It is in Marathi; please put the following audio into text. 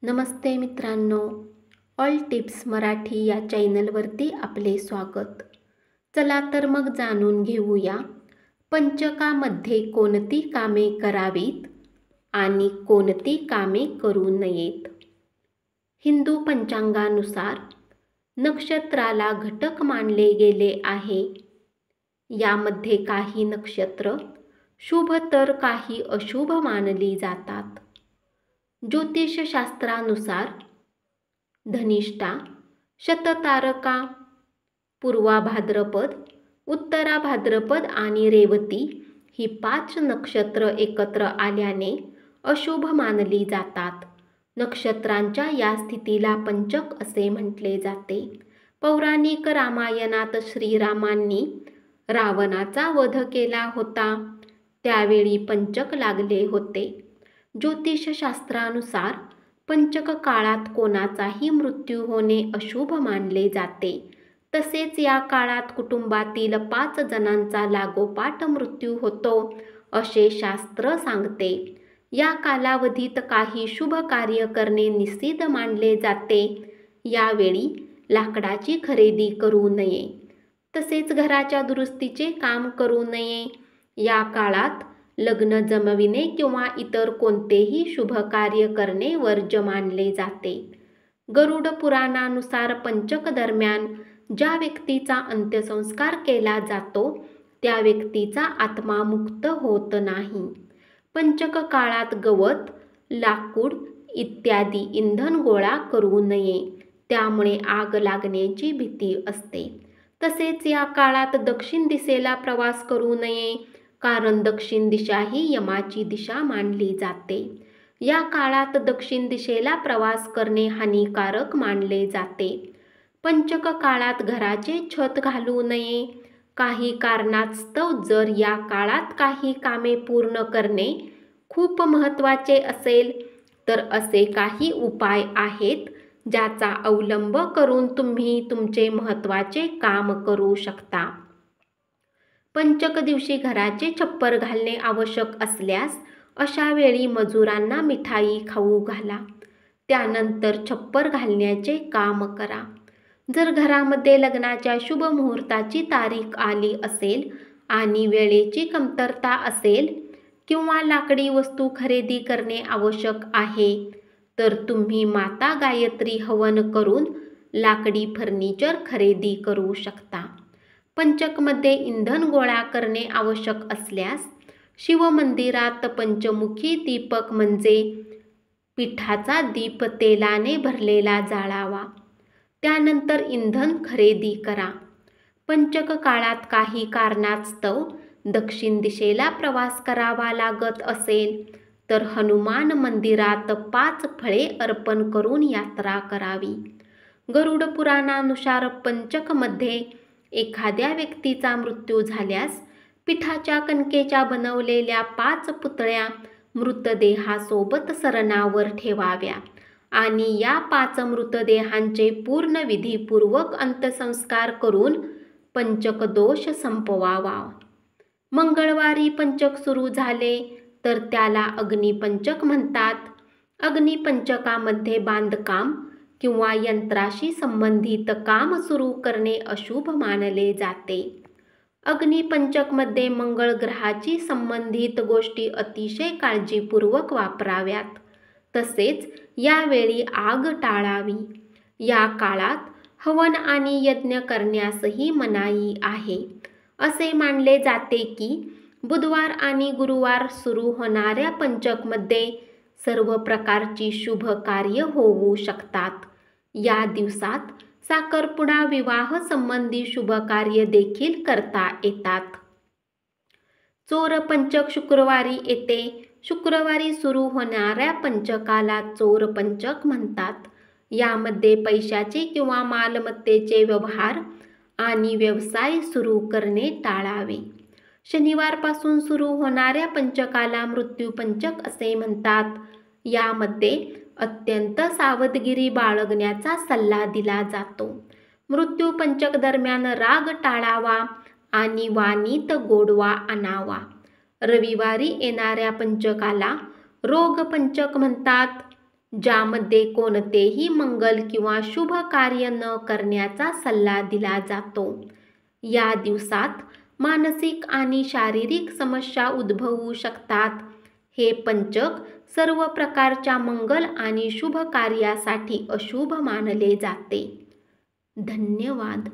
नमस्ते मित्रांनो, ऑल टिप्स मराठी या चॅनलवरती आपले स्वागत. चला तर मग जाणून घेऊया पंचकामध्ये कोणती कामे करावीत आणि कोणती कामे करू नयेत. हिंदू पंचांगानुसार नक्षत्राला घटक मानले गेले आहे. यामध्ये काही नक्षत्र शुभ तर काही अशुभ मानली जातात. ज्योतिषशास्त्रानुसार धनिष्ठा, शततारका, पूर्वा भाद्रपद, उत्तरा भाद्रपद आणि रेवती ही 5 नक्षत्र एकत्र आल्याने अशुभ मानली जातात. नक्षत्रांच्या या स्थितीला पंचक असे म्हटले जाते. पौराणिक रामायणात श्रीरामांनी रावणाचा वध केला होता. त्यावेळी पंचक लागले होते. ज्योतिषशास्त्रानुसार पंचक काळात कोणाचाही मृत्यू होणे अशुभ मानले जाते. तसेच या काळात कुटुंबातील 5 जणांचा लागोपाठ मृत्यू होतो असे शास्त्र सांगते. या कालावधीत काही शुभ कार्य करणे निषिद्ध मानले जाते. यावेळी लाकडाची खरेदी करू नये. तसेच घराच्या दुरुस्तीचे काम करू नये. या काळात लग्न जमविणे किंवा इतर कोणतेही शुभ कार्य करणे वर्ज्य मानले जाते. गरुड पुराणानुसार पंचक दरम्यान ज्या व्यक्तीचा अंत्यसंस्कार केला जातो त्या व्यक्तीचा आत्मा मुक्त होत नाही. पंचक काळात गवत, लाकूड इत्यादी इंधन गोळा करू नये. त्यामुळे आग लागण्याची भीती असते. तसेच या काळात दक्षिण दिशेला प्रवास करू नये, कारण दक्षिण दिशा ही यमाची दिशा मानली जाते. या काळात दक्षिण दिशेला प्रवास करणे हानिकारक मानले जाते. पंचक काळात घराचे छत घालू नये. काही कारणास्तव जर या काळात काही कामे पूर्ण करणे खूप महत्त्वाचे असेल तर असे काही उपाय आहेत ज्याचा अवलंब करून तुम्ही तुमचे महत्त्वाचे काम करू शकता. पंचक दिवशी घराचे छप्पर घालणे आवश्यक असल्यास अशा वेळी मजुरांना मिठाई खाऊ घाला. त्यानंतर छप्पर घालण्याचे काम करा. जर घरामध्ये लग्नाच्या शुभ मुहूर्ताची तारीख आली असेल आणि वेळेची कमतरता असेल किंवा लाकडी वस्तू खरेदी करणे आवश्यक आहे तर तुम्ही माता गायत्री हवन करून लाकडी फर्निचर खरेदी करू शकता. पंचकमध्ये इंधन गोळा करणे आवश्यक असल्यास शिवमंदिरात पंचमुखी दीपक म्हणजे पिठाचा दीप तेलाने भरलेला जाळावा. त्यानंतर इंधन खरेदी करा. पंचक काळात काही कारणास्तव दक्षिण दिशेला प्रवास करावा लागत असेल तर हनुमान मंदिरात 5 फळे अर्पण करून यात्रा करावी. गरुड पुराणानुसार पंचकमध्ये एखाद्या व्यक्तीचा मृत्यू झाल्यास पिठाच्या कणकेच्या बनवलेल्या 5 पुतळ्या मृतदेहासोबत सरणावर ठेवाव्या आणि या 5 मृतदेहांचे पूर्ण विधीपूर्वक अंत्यसंस्कार करून पंचक दोष संपवावा. मंगळवारी पंचक सुरू झाले तर त्याला अग्निपंचक म्हणतात. अग्निपंचकामध्ये बांधकाम किंवा यंत्राशी संबंधित काम सुरू करणे अशुभ मानले जाते. अग्निपंचकमध्ये मंगळ ग्रहाची संबंधित गोष्टी अतिशय काळजीपूर्वक वापराव्यात. तसेच यावेळी आग टाळावी. या काळात हवन आणि यज्ञ करण्यासही मनाई आहे. असे मानले जाते की बुधवार आणि गुरुवार सुरू होणाऱ्या पंचकमध्ये सर्व प्रकारची शुभ कार्य होऊ शकतात. या दिवसात साखरपुडा, विवाह संबंधी शुभ कार्य देखील करता येतात. चोर पंचक शुक्रवारी येते. शुक्रवारी सुरू होणाऱ्या पंचकाला चोर पंचक म्हणतात. यामध्ये पैशाचे किंवा मालमत्तेचे व्यवहार आणि व्यवसाय सुरू करणे टाळावे. शनिवारपासून सुरू होणाऱ्या पंचकाला मृत्यू पंचक असे म्हणतात. यामध्ये अत्यंत सावधगिरी बाळगण्याचा सल्ला दिला जातो. मृत्यू पंचक दरम्यान राग टाळावा आणि वाणीत गोडवा आणावा. रविवारी येणाऱ्या पंचकाला रोग पंचक म्हणतात. ज्यामध्ये कोणतेही मंगल किंवा शुभ कार्य न करण्याचा सल्ला दिला जातो. या दिवसात मानसिक आणि शारीरिक समस्या उद्भवू शकतात. हे पंचक सर्व प्रकारच्या मंगल आणि शुभ कार्यासाठी अशुभ मानले जाते. धन्यवाद.